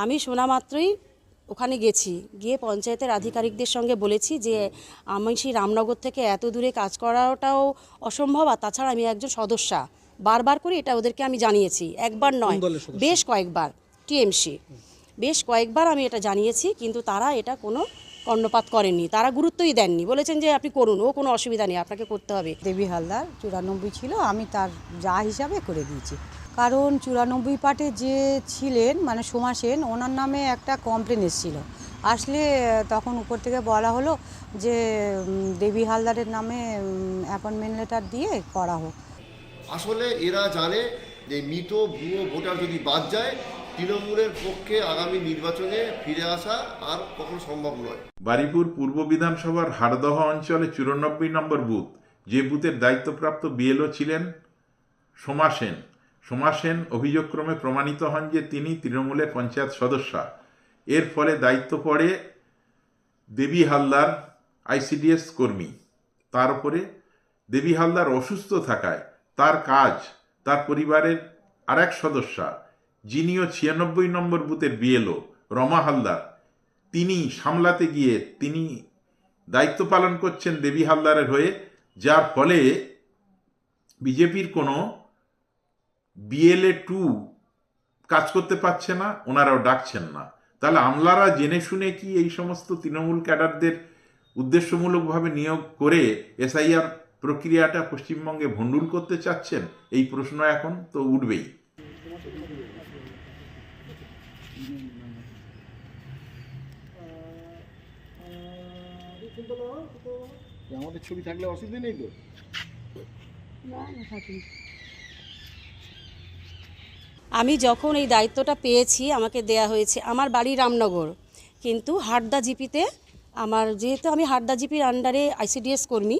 আমি শোনা মাত্রই ওখানে গেছি, গিয়ে পঞ্চায়েতের আধিকারিকদের সঙ্গে বলেছি যে আমি সেই রামনগর থেকে এত দূরে কাজ করাটাও অসম্ভব, আর তাছাড়া আমি একজন সদস্যা। বারবার করে এটা ওদেরকে আমি জানিয়েছি, একবার নয় বেশ কয়েকবার। টিএমসি বেশ কয়েকবার আমি এটা জানিয়েছি, কিন্তু তারা এটা কোনো কর্ণপাত করেননি, তারা গুরুত্বই দেননি, বলেছেন যে আপনি করুন, ও কোনো অসুবিধা নেই, আপনাকে করতে হবে। দেবী হালদার 94 ছিল, আমি তার যা হিসাবে করে দিয়েছি। কারণ 94 পার্টে যে ছিলেন মানে সোমা সেন, ওনার নামে একটা কমপ্লেন এসেছিলো। আসলে তখন উপর থেকে বলা হলো যে দেবী হালদারের নামে অ্যাপয়েন্টমেন্ট লেটার দিয়ে করা হোক। আসলে এরা জানে যে মৃত ভুয়ো ভোটার যদি বাদ যায়, তৃণমূলের পক্ষে আগামী নির্বাচনে ফিরে আসা আর কখনো সম্ভব নয়। বারুইপুর পূর্ব বিধানসভার হাড়দহ অঞ্চলে 94 নম্বর বুথ, যে বুথের দায়িত্বপ্রাপ্ত বিএলও ছিলেন সোমা সেন। সোমা সেন অভিযোগক্রমে প্রমাণিত হন যে তিনি তৃণমূলের পঞ্চায়েত সদস্যা। এর ফলে দায়িত্ব পড়ে দেবী হালদার আইসিডিএস কর্মী। তার উপরে দেবী হালদার অসুস্থ থাকায় তার কাজ তার পরিবারের আরেক সদস্যা, যিনিও 96 নম্বর বুথের বিএলও রমা হালদার, তিনি সামলাতে গিয়ে তিনি দায়িত্ব পালন করছেন দেবী হালদারের হয়ে, যার ফলে বিজেপির কোনো বিএলএ 2 কাজ করতে পারছে না, ওনারাও ডাকছেন না। তাহলে আমলারা জেনে শুনে কি এই সমস্ত তৃণমূল ক্যাডারদের উদ্দেশ্যমূলকভাবে নিয়োগ করে এসআইআর প্রক্রিয়াটা পশ্চিমবঙ্গে ভণ্ডুল করতে চাচ্ছেন? এই প্রশ্ন এখন তো উঠবেই। আমাদের ছবি থাকলে অসুবিধা নেই তো। আমি যখন এই দায়িত্বটা পেয়েছি, আমাকে দেয়া হয়েছে, আমার বাড়ি রামনগর, কিন্তু হাড়দা জিপিতে আমার, যেহেতু আমি হাড়দা জিপির আন্ডারে আইসিডিএস কর্মী,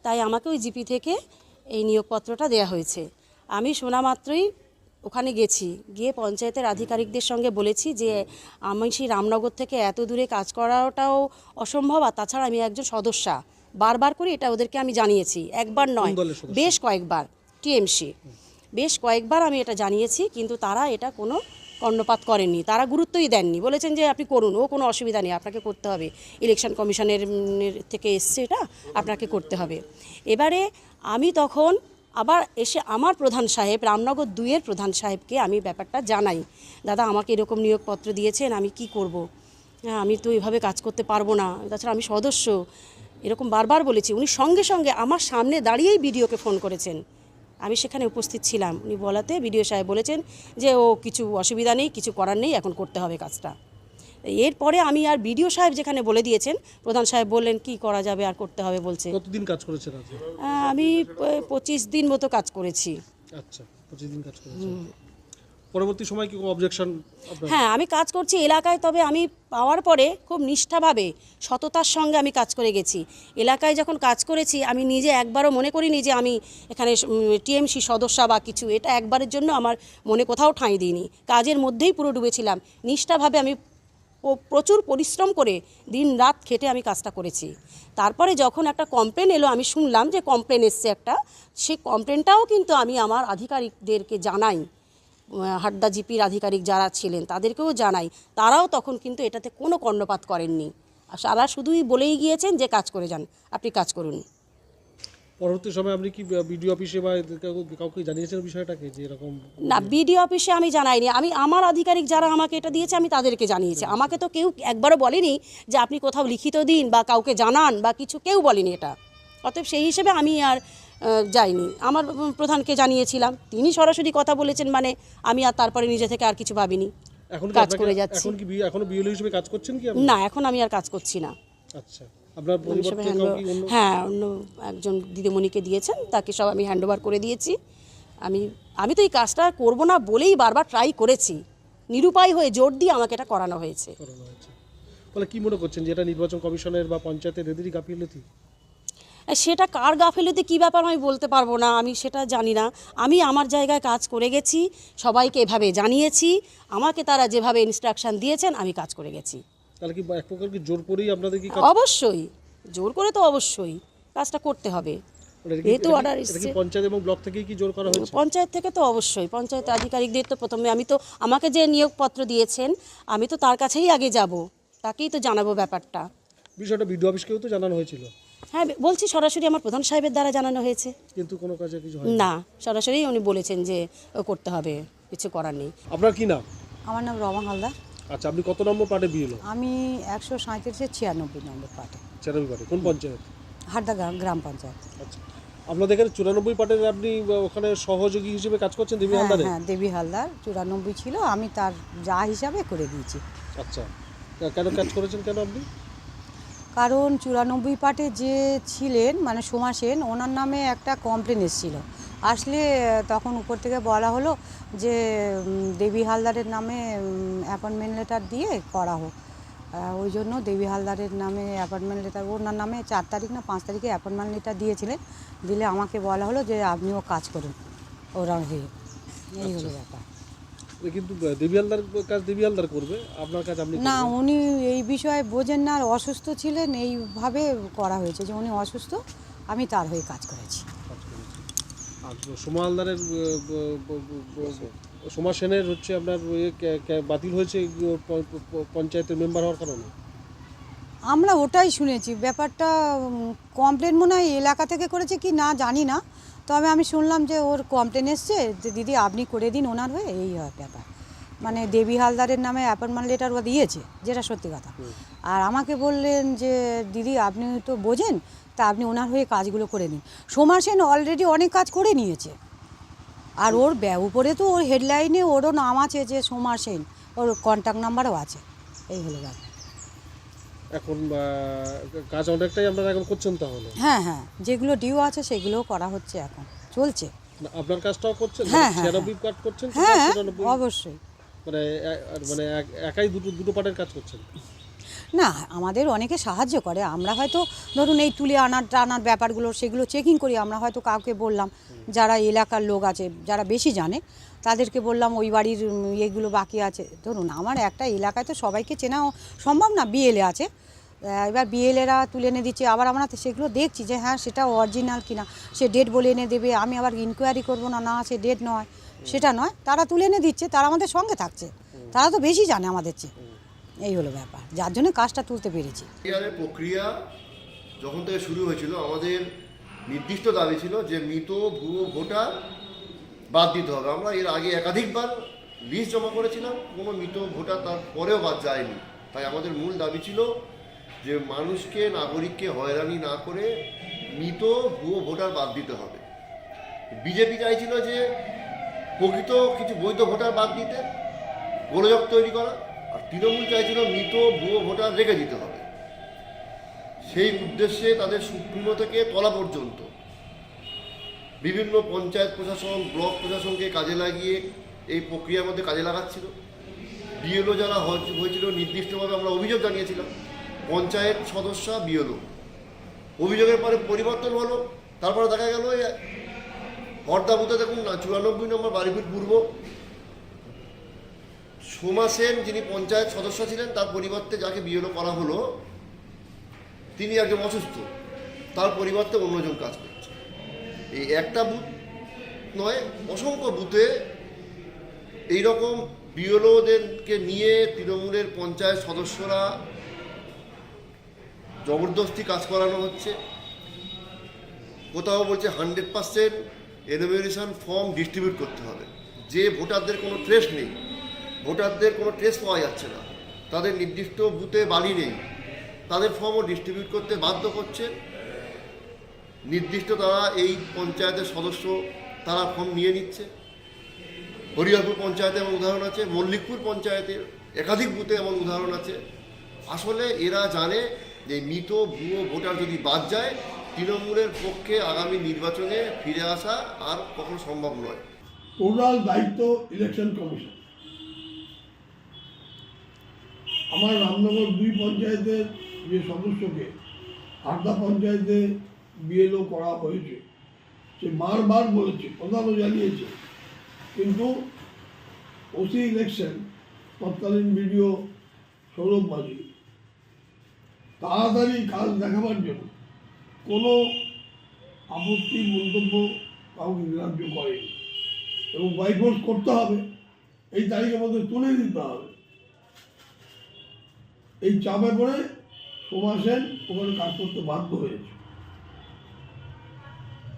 তাই আমাকে ওই জিপি থেকে এই নিয়োগপত্রটা দেয়া হয়েছে। আমি শোনা মাত্রই ওখানে গেছি, গিয়ে পঞ্চায়েতের আধিকারিকদের সঙ্গে বলেছি যে আমি সেই রামনগর থেকে এত দূরে কাজ করাটাও অসম্ভব, আর তাছাড়া আমি একজন সদস্যা। বারবার করে এটা ওদেরকে আমি জানিয়েছি, একবার নয় বেশ কয়েকবার। টিএমসি বেশ কয়েকবার আমি এটা জানিয়েছি, কিন্তু তারা এটা কোনো কর্ণপাত করেননি, তারা গুরুত্বই দেননি, বলেছেন যে আপনি করুন, ও কোনো অসুবিধা নেই, আপনাকে করতে হবে, ইলেকশন কমিশনের থেকে এসছে, এটা আপনাকে করতে হবে। এবারে আমি তখন আবার এসে আমার প্রধান সাহেব, রামনগর 2-এর প্রধান সাহেবকে আমি ব্যাপারটা জানাই, দাদা আমাকে এরকম নিয়োগপত্র দিয়েছেন, আমি কি করব, আমি তো এভাবে কাজ করতে পারবো না, তাছাড়া আমি সদস্য, এরকম বারবার বলেছি। উনি সঙ্গে সঙ্গে আমার সামনে দাঁড়িয়েই বিডিওকে ফোন করেছেন, আমি সেখানে উপস্থিত ছিলাম। উনি বলাতে বিডিও সাহেব বলেছেন যে ও কিছু অসুবিধা নেই, কিছু করার নেই, এখন করতে হবে কাজটা। এরপরে আমি আর বিডিও সাহেব যেখানে বলে দিয়েছেন, প্রধান সাহেব বললেন কি করা যাবে, আর করতে হবে বলছে। কতদিন কাজ করেছেন আপনি? আমি 25 দিন মতো কাজ করেছি। আচ্ছা, 25 দিন কাজ করেছেন। পরবর্তী সময় কি কোনো অবজেকশন? হ্যাঁ, আমি কাজ করছি এলাকায়, তবে আমি পাওয়ার পরে খুব নিষ্ঠাভাবে সততার সঙ্গে আমি কাজ করে গেছি। এলাকায় যখন কাজ করেছি, আমি নিজে একবারও মনে করিনি যে আমি এখানে টিএমসি সদস্যা বা কিছু, এটা একবারের জন্য আমার মনে কোথাও ঠাঁই দিইনি। কাজের মধ্যেই পুরো ডুবেছিলাম, নিষ্ঠাভাবে আমি প্রচুর পরিশ্রম করে দিন রাত খেটে আমি কাজটা করেছি। তারপরে যখন একটা কমপ্লেন এলো, আমি শুনলাম যে কমপ্লেন এসছে একটা, সেই কমপ্লেনটাও কিন্তু আমি আমার আধিকারিকদেরকে জানাই, হাড়দা জিপির আধিকারিক যারা ছিলেন তাদেরকেও জানাই, তারাও তখন কিন্তু এটাতে কোনো কর্ণপাত করেননি। আর তারা শুধুই বলেই গিয়েছেন যে কাজ করে যান, আপনি কাজ করুন। পরবর্তী সময় আপনি কি বিডিও অফিসে বা কাউকে জানিয়েছেন বিষয়টাকে যে এরকম? না, বিডিও অফিসে আমি জানাইনি, আমি আমার আধিকারিক যারা আমাকে এটা দিয়েছে আমি তাদেরকে জানিয়েছি। আমাকে তো কেউ একবারও বলেনি যে আপনি কোথাও লিখিত দিন বা কাউকে জানান বা কিছু, কেউ বলেনি এটা। অতএব সেই হিসেবে আমি আর যাইনি, আমার প্রধানকে জানিয়েছিলাম, তিনি সরাসরি কথা বলেছেন, মানে আমি আর তারপরে নিজে থেকে আর কিছু ভাবিনি, কাজ করে যাচ্ছি। এখন কি এখনো বিএলও হিসেবে কাজ করছেন কি আপনি? না, এখন আমি আর কাজ করছি না। আচ্ছা, আপনার পরিবর্তে হ্যাঁ, অন্য একজন দিদিমণিকে দিয়েছেন, তাকে সব আমি হ্যান্ডওভার করে দিয়েছি। আমি তো এই কাজটা করব না বলেই বারবার ট্রাই করেছি, নিরুপায় হয়ে জোর দিয়ে আমাকে এটা করানো হয়েছে। বলে কি মনে করছেন যে এটা নির্বাচন কমিশনের বা পঞ্চায়েতের এদেরই গাফিলতি? সেটা কার গাফিলতি কী ব্যাপার আমি বলতে পারবো না, আমি সেটা জানি না। আমি আমার জায়গায় কাজ করে গেছি, সবাইকে এভাবে জানিয়েছি, আমাকে তারা যেভাবে ইনস্ট্রাকশন দিয়েছেন আমি কাজ করে গেছি। তাহলে কি এক প্রকার কি জোর করেই আপনাদের কি? অবশ্যই জোর করে, তো অবশ্যই কাজটা করতে হবে। যেহেতু অর্ডার এটা এসছে কি পঞ্চায়েত এবং ব্লক থেকেই কি জোর করা হয়েছে? পঞ্চায়েত থেকে তো অবশ্যই, পঞ্চায়েত আধিকারিকদের তো প্রথমে আমি তো আমাকে যে নিয়োগপত্র দিয়েছেন আমি তো তার কাছেই আগে যাব, তাকেই তো জানাবো ব্যাপারটা। বিষয়টা বিডিও অফিসকেও তো জানানো হয়েছিল, হ্যাঁ বলছি সরাসরি আমার প্রধান সাহেবের দ্বারা জানানো হয়েছে। কিন্তু কোনো কাজে কিছু হয় না, সরাসরি উনি বলেছেন যে করতে হবে, কিছু করার নেই। আপনার কি নাম? আমার নাম রমা হালদার। আচ্ছা, আপনি কত নম্বর পার্টে বিএলও? আমি 137-96 নম্বর পার্টে, চেরাবি পার্টে। কোন পঞ্চায়েত? হারদা গ্রাম পঞ্চায়েত। আচ্ছা, আপনাদের এখানে 94 পার্টের আপনি ওখানে সহযোগী হিসেবে কাজ করছেন দেবী হ্যাঁ হালদারে? হ্যাঁ, দেবী হালদার 94 ছিল, আমি তার যা হিসাবে করে দিয়েছি। আচ্ছা, কেন কাজ করেছেন কেন আপনি? কারণ 94 পার্টে যে ছিলেন মানে সোমা সেন, ওনার নামে একটা কমপ্লেন এসেছিল। আসলে তখন উপর থেকে বলা হলো যে দেবী হালদারের নামে অ্যাপয়েন্টমেন্ট লেটার দিয়ে করা হোক। ওই জন্য দেবী হালদারের নামে অ্যাপয়েন্টমেন্ট লেটার, ওনার নামে 4 তারিখ না 5 তারিখে অ্যাপয়েন্টমেন্ট লেটার দিয়েছিলেন। দিলে আমাকে বলা হলো যে আপনিও কাজ করুন ওরা হয়ে। এই হলো ব্যাপার। কিন্তু দেবী হালদার কাজ দেবী হালদার করবে, আপনার কাজ আপনি না, করবেন। উনি এই বিষয়ে বোঝেন না, আর অসুস্থ ছিলেন, এইভাবে করা হয়েছে যে উনি অসুস্থ, আমি তার হয়ে কাজ করেছি। কাজ করেছেন। আর সোমা হালদারের সোমা সেনের হচ্ছে আপনার বাতিল হয়েছে পঞ্চায়েতের মেম্বার হওয়ার কারণে। আমরা ওটাই শুনেছি, ব্যাপারটা কমপ্লেন মনে হয় এলাকা থেকে করেছে কি না জানি না, তবে আমি শুনলাম যে ওর কমপ্লেন এসছে যে দিদি আপনি করে দিন ওনার হয়ে, এই হয় ব্যাপার। মানে দেবী হালদারের নামে অ্যাপয়েন্টমেন্ট লেটার ও দিয়েছে, যেটা সত্যি কথা। আর আমাকে বললেন যে দিদি আপনি তো বোঝেন, তা আপনি ওনার হয়ে কাজগুলো করে নিন। সোমা সেন অলরেডি অনেক কাজ করে নিয়েছে, আর ওর উপরে তো ওর হেডলাইনে ওরও নাম আছে যে সোমা সেন, ওর কন্ট্যাক্ট নাম্বারও আছে। এই হলো ব্যাপার। এখন কাজ অনেকটাই আপনারা এখন করছেন তাহলে? হ্যাঁ হ্যাঁ, যেগুলো ডিউ আছে সেগুলোও করা হচ্ছে, এখন চলছে। না, আপনার কাজটাও করছেন? হ্যাঁ, হ্যাঁ, 96 পার্ট করছেন? হ্যাঁ 94 অবশ্যই। মানে মানে একাই দুটো পার্টের কাজ করছেন? না, আমাদের অনেকে সাহায্য করে, আমরা হয়তো ধরুন এই তুলে আনার ব্যাপারগুলো সেগুলো চেকিং করি। আমরা হয়তো কাউকে বললাম, যারা এলাকার লোক আছে যারা বেশি জানে তাদেরকে বললাম ওই বাড়ির এগুলো বাকি আছে। ধরুন আমার একটা এলাকায় তো সবাইকে চেনা সম্ভব না, বিএলএ আছে, এবার বিএলএরা তুলে এনে দিচ্ছে, আবার আমরা তো সেগুলো দেখছি যে হ্যাঁ সেটা অরিজিনাল কিনা, সে ডেট বলে এনে দেবে, আমি আবার ইনকোয়ারি করবো না, না সে ডেট নয়, সেটা নয়, তারা তুলে এনে দিচ্ছে, তারা আমাদের সঙ্গে থাকছে, তারা তো বেশি জানে আমাদের চেয়ে। এই হলো ব্যাপার, যার জন্য কাজটা তুলতে পেরেছি। এর প্রক্রিয়া যখন থেকে শুরু হয়েছিল আমাদের নির্দিষ্ট দাবি ছিল যে মৃত ভুয়ো ভোটার বাদ দিতে হবে। আমরা এর আগে একাধিকবার লিস্ট জমা করেছিলাম, কোনো মৃত ভোটার তারপরেও বাদ যায়নি। তাই আমাদের মূল দাবি ছিল যে মানুষকে, নাগরিককে হয়রানি না করে মৃত ভুয়ো ভোটার বাদ দিতে হবে। বিজেপি চাইছিল যে প্রকৃত কিছু বৈধ ভোটার বাদ দিতে, গোলযোগ তৈরি করা, আর তৃণমূল চাইছিল মৃত ভুয়ো ভোটার রেখে দিতে হবে। সেই উদ্দেশ্যে তাদের সুপ্রিমো থেকে তলা পর্যন্ত বিভিন্ন পঞ্চায়েত প্রশাসন, ব্লক প্রশাসনকে কাজে লাগিয়ে এই প্রক্রিয়ার মধ্যে কাজে লাগাচ্ছিল। বিএলও যারা হয়েছিল নির্দিষ্টভাবে আমরা অভিযোগ জানিয়েছিলাম, পঞ্চায়েত সদস্য বিএলও, অভিযোগের পরে পরিবর্তন হলো। তারপরে দেখা গেল হরদা বুথে দেখুন না 94 নম্বর বাড়িপুর পূর্ব সোমা সেন যিনি পঞ্চায়েত সদস্য ছিলেন, তার পরিবর্তে যাকে বিএলও করা হলো তিনি একজন অসুস্থ, তার পরিবর্তে অন্যজন কাজ করছে। এই একটা বুথ নয়, অসংখ্য বুথে এইরকম বিএলওদেরকে নিয়ে তৃণমূলের পঞ্চায়েত সদস্যরা জবরদস্তি কাজ করানো হচ্ছে। কোথাও বলছে 100% এনুমেরেশন ফর্ম ডিস্ট্রিবিউট করতে হবে, যে ভোটারদের কোনো ট্রেস নেই, ভোটারদের কোনো ট্রেস পাওয়া যাচ্ছে না, তাদের নির্দিষ্ট বুথে বাড়ি নেই, তাদের ফর্মও ডিস্ট্রিবিউট করতে বাধ্য করছে। নির্দিষ্ট তারা এই পঞ্চায়েতের সদস্য তারা ফর্ম নিয়ে নিচ্ছে। হরিহরপুর পঞ্চায়েতে এমন উদাহরণ আছে, মল্লিকপুর পঞ্চায়েতের একাধিক বুথে এমন উদাহরণ আছে। আসলে এরা জানে যে মৃত ভুয়ো ভোটার যদি বাদ যায়, তৃণমূলের পক্ষে আগামী নির্বাচনে ফিরে আসা আর কখনো সম্ভব নয়। টোটাল দায়িত্ব ইলেকশন কমিশন। আমার রামনগর 2 পঞ্চায়েতের যে সদস্যকে হারদা পঞ্চায়েতে বিএলও করা হয়েছে, সে বারবার বলেছে, প্রধানও জানিয়েছে, কিন্তু ওসি ইলেকশন তৎকালীন বিডিও সৌরভ মাঝি তাড়াতাড়ি কাজ দেখাবার জন্য কোনো আপত্তি মন্তব্য কাউকে গ্রাহ্য করেনি এবং বাইফোর্স করতে হবে, এই তারিখের মধ্যে তুলে দিতে হবে। এই চাপে পড়ে সোমা সেন ওখানে কাজ করতে বাধ্য হয়েছে।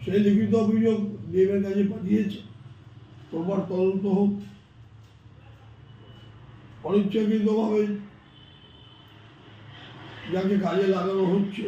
সেই লিখিত অভিযোগ ডিএমের কাছে পাঠিয়েছে, প্রপার তদন্ত হোক। অনিচ্ছাকৃতভাবে যাকে কাজে লাগানো হচ্ছে